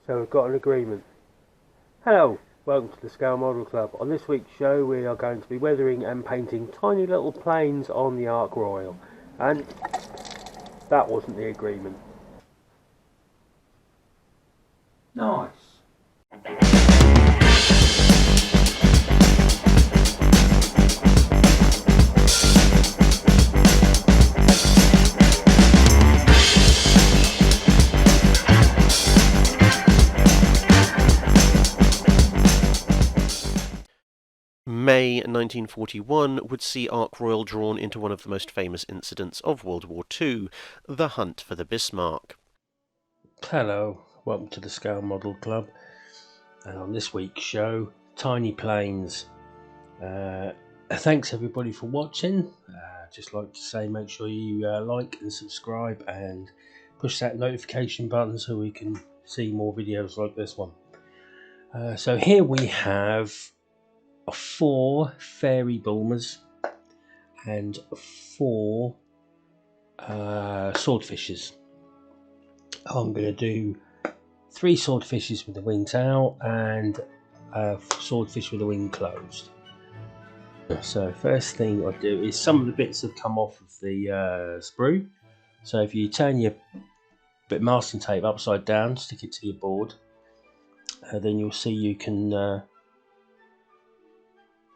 So we've got an agreement. Hello, welcome to the Scale Model Club. On this week's show we are going to be weathering and painting tiny little planes on the Ark Royal. And that wasn't the agreement. Nice. May 1941 would see Ark Royal drawn into one of the most famous incidents of World War II, the hunt for the Bismarck. Hello, welcome to the Scale Model Club. And on this week's show, tiny planes. Thanks everybody for watching. Just like to say, make sure you like and subscribe and push that notification button so we can see more videos like this one. So here we have 4 fairy boomers and 4 swordfishes. I'm going to do 3 swordfishes with the wings out and a swordfish with the wing closed. So first thing I do is some of the bits have come off of the sprue. So if you turn your bit masking tape upside down, stick it to your board, then you'll see you can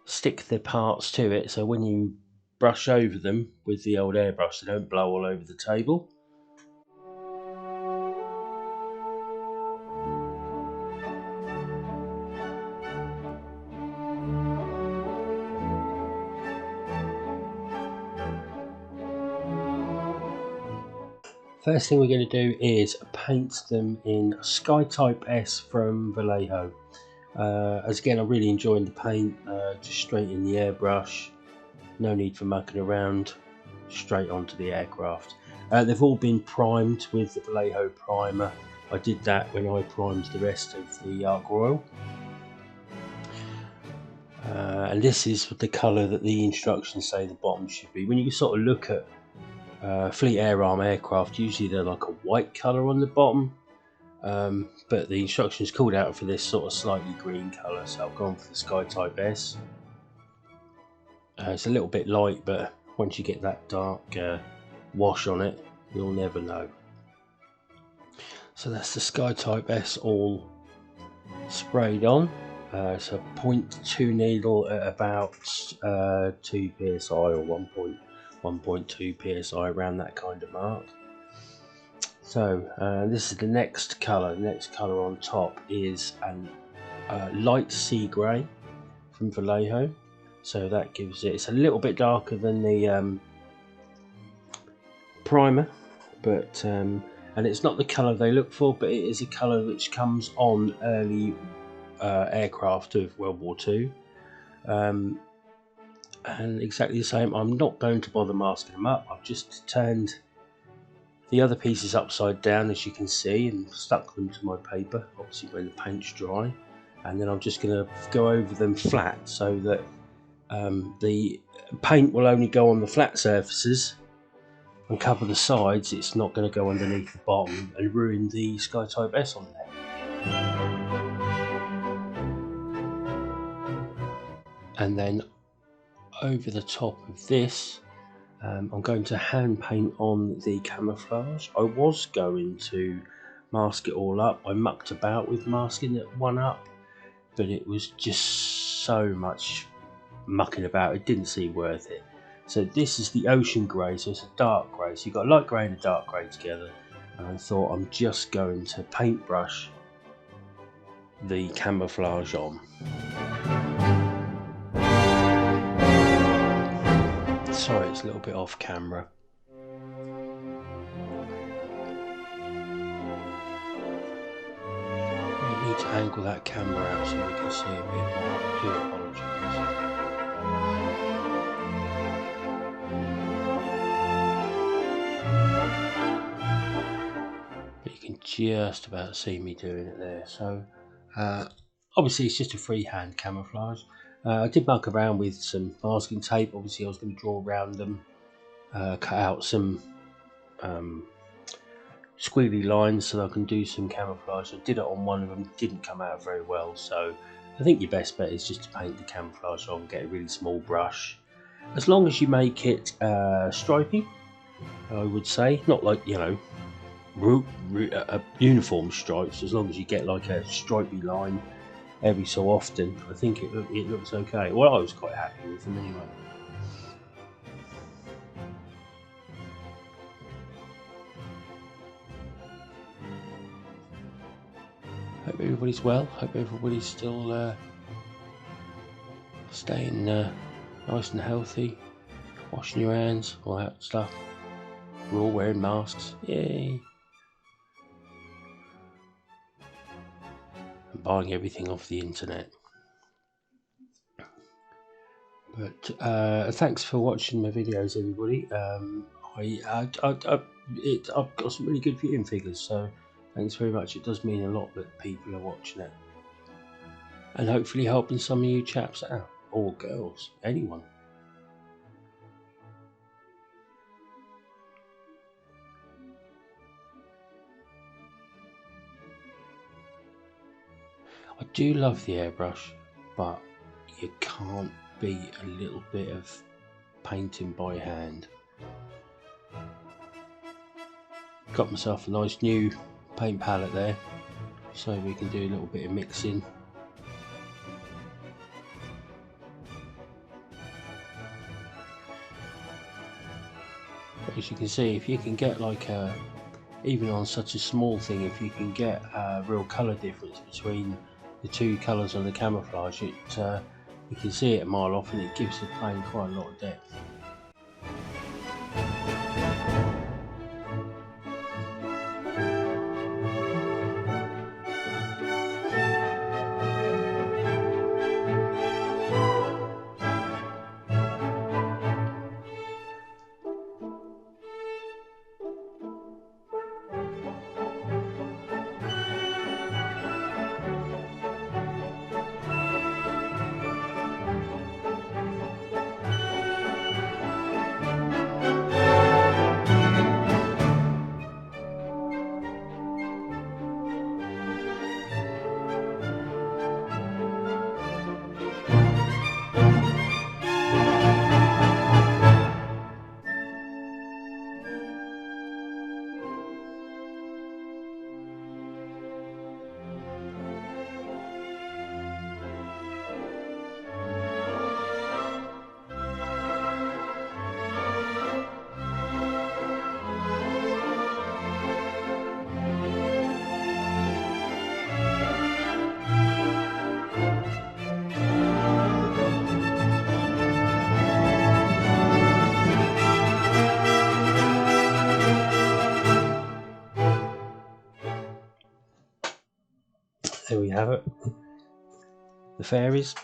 stick the parts to it, so when you brush over them with the old airbrush they don't blow all over the table. First thing we're going to do is paint them in Sky Type S from Vallejo. As again, I'm really enjoying the paint, just straight in the airbrush, no need for mucking around, straight onto the aircraft. They've all been primed with the Vallejo primer. I did that when I primed the rest of the Ark Royal. And this is the colour that the instructions say the bottom should be. When you sort of look at Fleet Air Arm aircraft, usually they're like a white colour on the bottom. But the instructions called out for this sort of slightly green colour, so I've gone for the Sky Type S. It's a little bit light, but once you get that dark wash on it, you'll never know. So that's the Sky Type S all sprayed on. It's a 0.2 needle at about 2 psi or 1.2 psi, around that kind of mark. So this is the next colour. The next colour on top is a light sea grey from Vallejo. So that gives it's a little bit darker than the primer, but and it's not the colour they look for, but it is a colour which comes on early aircraft of World War II. And exactly the same. I'm not going to bother masking them up. I've just turned the other pieces upside down, as you can see, and stuck them to my paper, obviously when the paint's dry, and then I'm just going to go over them flat so that the paint will only go on the flat surfaces and cover the sides. It's not going to go underneath the bottom and ruin the Sky Type S on there. And then over the top of this, I'm going to hand paint on the camouflage. I was going to mask it all up. I mucked about with masking it one up, but it was just so much mucking about, it didn't seem worth it. So this is the ocean grey, so it's a dark grey. So you've got a light grey and a dark grey together. And I thought I'm just going to paintbrush the camouflage on. Sorry, it's a little bit off camera. We need to angle that camera out so we can see a bit more. I do apologise. But you can just about see me doing it there. So obviously it's just a freehand camouflage. I did muck around with some masking tape. Obviously I was going to draw around them, cut out some squiggly lines so that I can do some camouflage. I did it on one of them, didn't come out very well, so I think your best bet is just to paint the camouflage on, get a really small brush. As long as you make it stripy, I would say, not like, you know, uniform stripes. As long as you get like a stripy line every so often, I think it looks okay. Well, I was quite happy with them anyway. Hope everybody's well. Hope everybody's still staying nice and healthy, washing your hands, all that stuff. We're all wearing masks. Yay! And buying everything off the internet. But thanks for watching my videos, everybody. I've got some really good viewing figures, so thanks very much. It does mean a lot that people are watching it, and hopefully helping some of you chaps out, or girls, anyone. I do love the airbrush, but you can't beat a little bit of painting by hand. Got myself a nice new paint palette there, so we can do a little bit of mixing. As you can see, if you can get like even on such a small thing, if you can get a real colour difference between the two colours on the camouflage, you can see it a mile off, and it gives the plane quite a lot of depth. There we have it, the fairies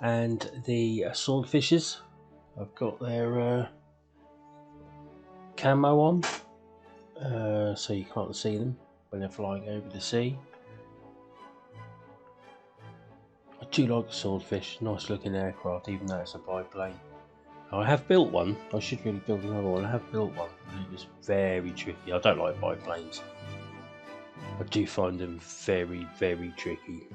and the swordfishes. I've got their camo on, so you can't see them when they're flying over the sea. I do like the swordfish, nice looking aircraft, even though it's a biplane. I have built one. I should really build another one. I have built one, and it was very tricky. I don't like biplanes. I do find them very, very tricky.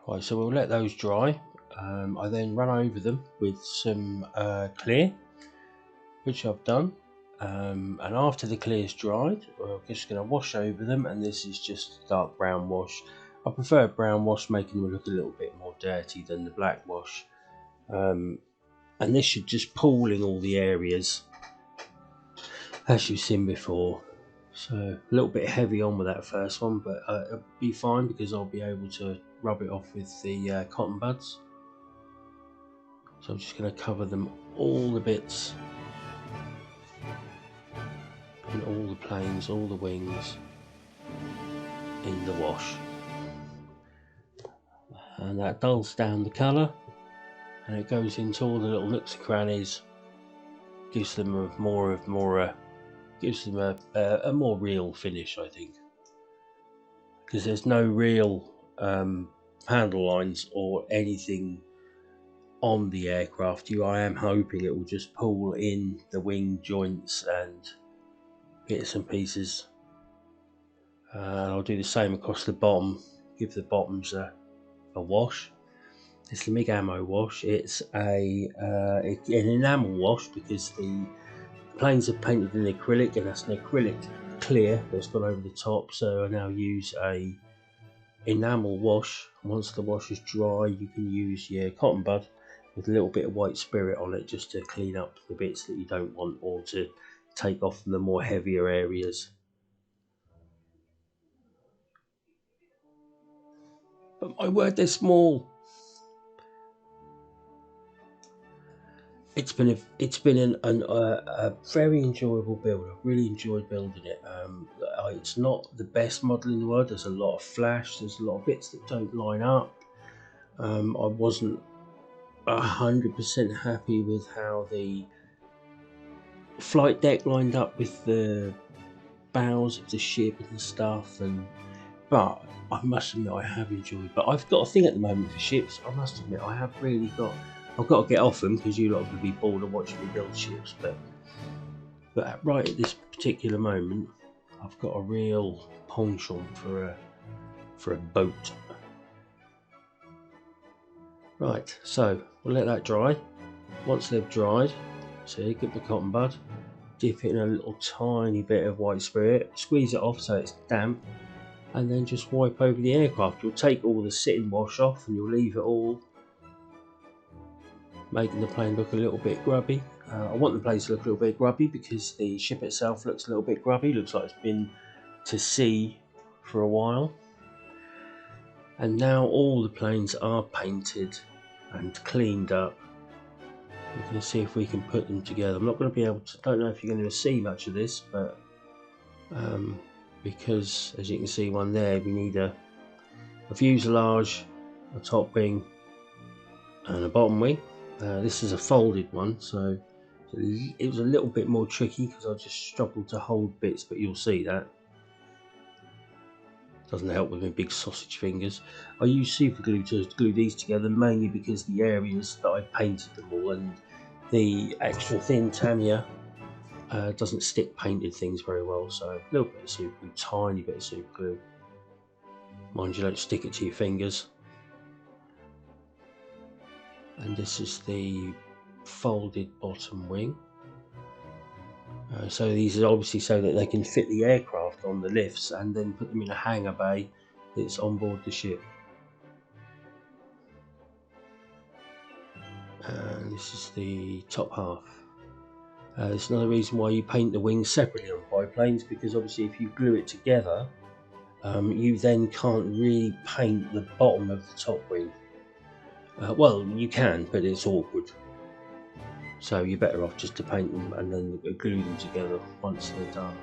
Right, so we'll let those dry. I then run over them with some clear, which I've done. And after the clear's dried, we're just going to wash over them, and this is just dark brown wash. I prefer brown wash, making them look a little bit more dirty than the black wash. And this should just pool in all the areas, as you've seen before. So a little bit heavy on with that first one, but it'll be fine because I'll be able to rub it off with the cotton buds. So I'm just going to cover them, all the bits, and all the planes, all the wings, in the wash. And that dulls down the colour, and it goes into all the little nooks and crannies, gives them a more real finish, I think, because there's no real handle lines or anything on the aircraft. I am hoping it will just pull in the wing joints and bits and pieces. I'll do the same across the bottom, give the bottoms a wash. It's the MIG ammo wash. It's an enamel wash because the planes are painted in acrylic, and that's an acrylic clear that's gone over the top. So I now use a enamel wash. Once the wash is dry, you can use your cotton bud with a little bit of white spirit on it just to clean up the bits that you don't want, or to take off the more heavier areas. But my word, they're small. It's been a very enjoyable build. I've really enjoyed building it. It's not the best model in the world. There's a lot of flash. There's a lot of bits that don't line up. I wasn't 100% happy with how the flight deck lined up with the bows of the ship and stuff. But I must admit, I have enjoyed. But I've got a thing at the moment for ships. I must admit, I've got to get off them because you lot will be bored of watching me build ships. But right at this particular moment, I've got a real penchant for a boat. Right, so we'll let that dry. Once they've dried, see, get the cotton bud, dip it in a little tiny bit of white spirit, squeeze it off so it's damp, and then just wipe over the aircraft. You'll take all the sitting wash off and you'll leave it all, making the plane look a little bit grubby. I want the plane to look a little bit grubby because the ship itself looks a little bit grubby. Looks like it's been to sea for a while. And now all the planes are painted and cleaned up. We're going to see if we can put them together. I'm not going to be able to, don't know if you're going to see much of this, but because as you can see one there, we need a fuselage, a top wing and a bottom wing. This is a folded one, so it was a little bit more tricky because I just struggled to hold bits, but you'll see that. Doesn't help with my big sausage fingers. I use super glue to glue these together, mainly because the areas that I painted them all, and the extra thin Tamiya doesn't stick painted things very well, so a little bit of super glue, tiny bit of super glue. Mind you, don't stick it to your fingers. And this is the folded bottom wing. So these are obviously so that they can fit the aircraft on the lifts and then put them in a hangar bay that's on board the ship. And this is the top half. There's another reason why you paint the wings separately on biplanes, because obviously if you glue it together, you then can't really paint the bottom of the top wing. Well, you can, but it's awkward. So you're better off just to paint them and then glue them together once they're done.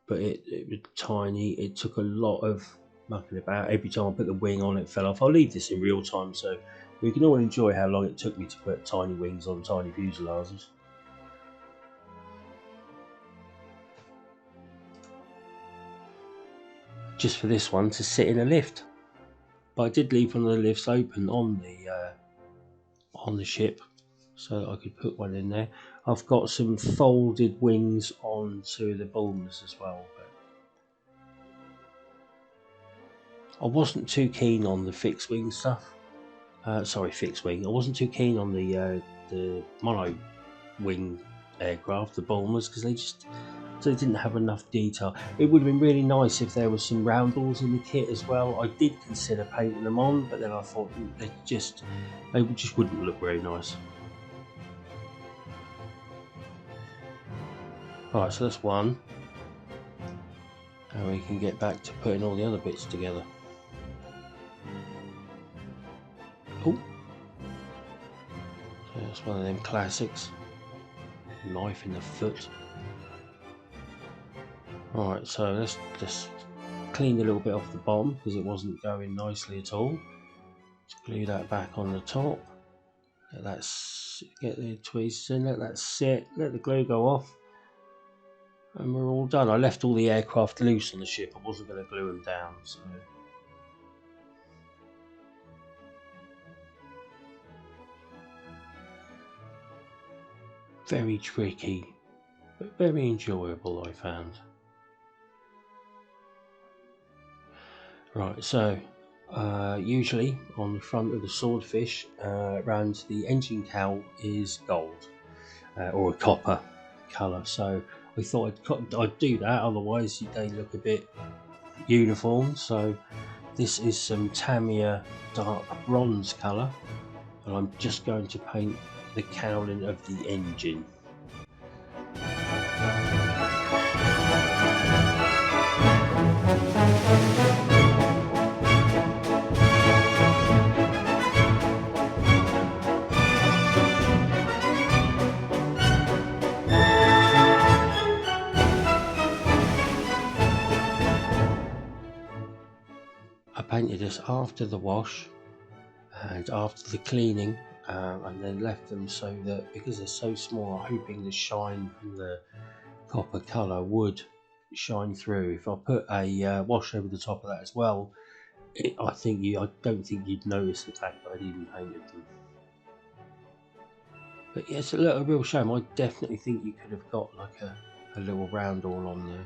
But it was tiny. It took a lot of mucking about. Every time I put the wing on, it fell off. I'll leave this in real time so we can all enjoy how long it took me to put tiny wings on tiny fuselages. Just for this one to sit in a lift. But I did leave one of the lifts open on the ship, so that I could put one in there. I've got some folded wings onto the bulbs as well, but I wasn't too keen on the fixed wing stuff. Fixed wing. I wasn't too keen on the mono wing aircraft, the Bulmers, because they didn't have enough detail. It would have been really nice if there was some roundels in the kit as well. I did consider painting them on, but then I thought they just wouldn't look very nice. Alright, so that's one. And we can get back to putting all the other bits together. Oh, so that's one of them classics. Knife in the foot. Alright, so let's just clean a little bit off the bottom because it wasn't going nicely at all. Let's glue that back on the top. Let that get the tweezers in, let that sit, let the glue go off. And we're all done. I left all the aircraft loose on the ship. I wasn't going to glue them down. So very tricky, but very enjoyable, I found. Right, so usually on the front of the swordfish, around the engine cowl is gold or a copper colour. So I thought I'd do that, otherwise they look a bit uniform. So this is some Tamiya dark bronze colour, and I'm just going to paint the cowling of the engine. I painted this after the wash and after the cleaning, and then left them so that, because they're so small, I'm hoping the shine from the copper colour would shine through. If I put a wash over the top of that as well, I don't think you'd notice the fact that I'd even painted them. But yeah, it's a real shame. I definitely think you could have got like a little round all on there.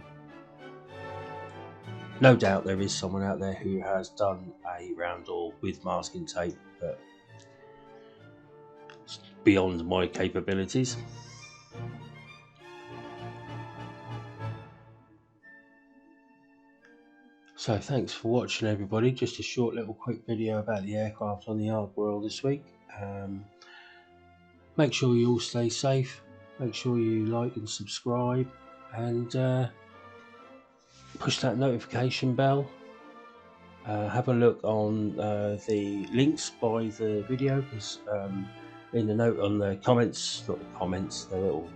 No doubt there is someone out there who has done a round all with masking tape, but it's beyond my capabilities. So thanks for watching, everybody. Just a short little quick video about the aircraft on the Ark World this week. Make sure you all stay safe, make sure you like and subscribe, and push that notification bell. Have a look on the links by the video, because in the note on the comments, not the comments, the little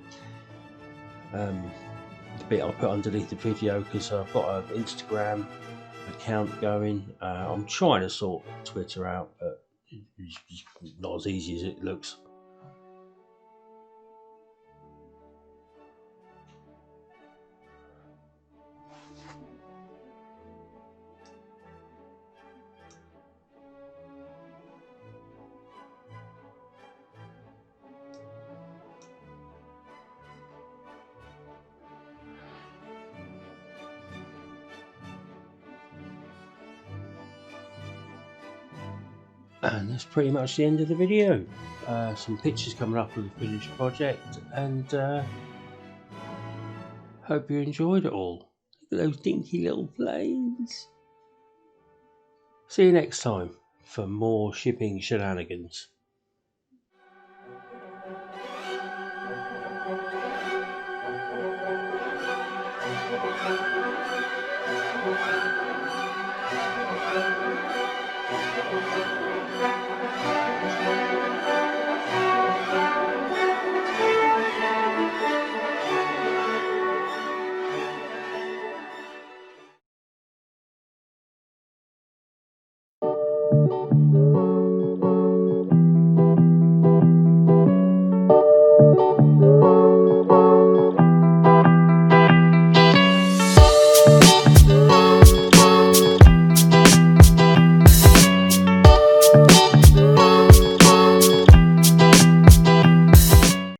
the bit I put underneath the video, because I've got an Instagram account going. I'm trying to sort Twitter out, but it's not as easy as it looks. And that's pretty much the end of the video. Some pictures coming up of the finished project, and hope you enjoyed it all. Look at those dinky little planes. See you next time for more shipping shenanigans.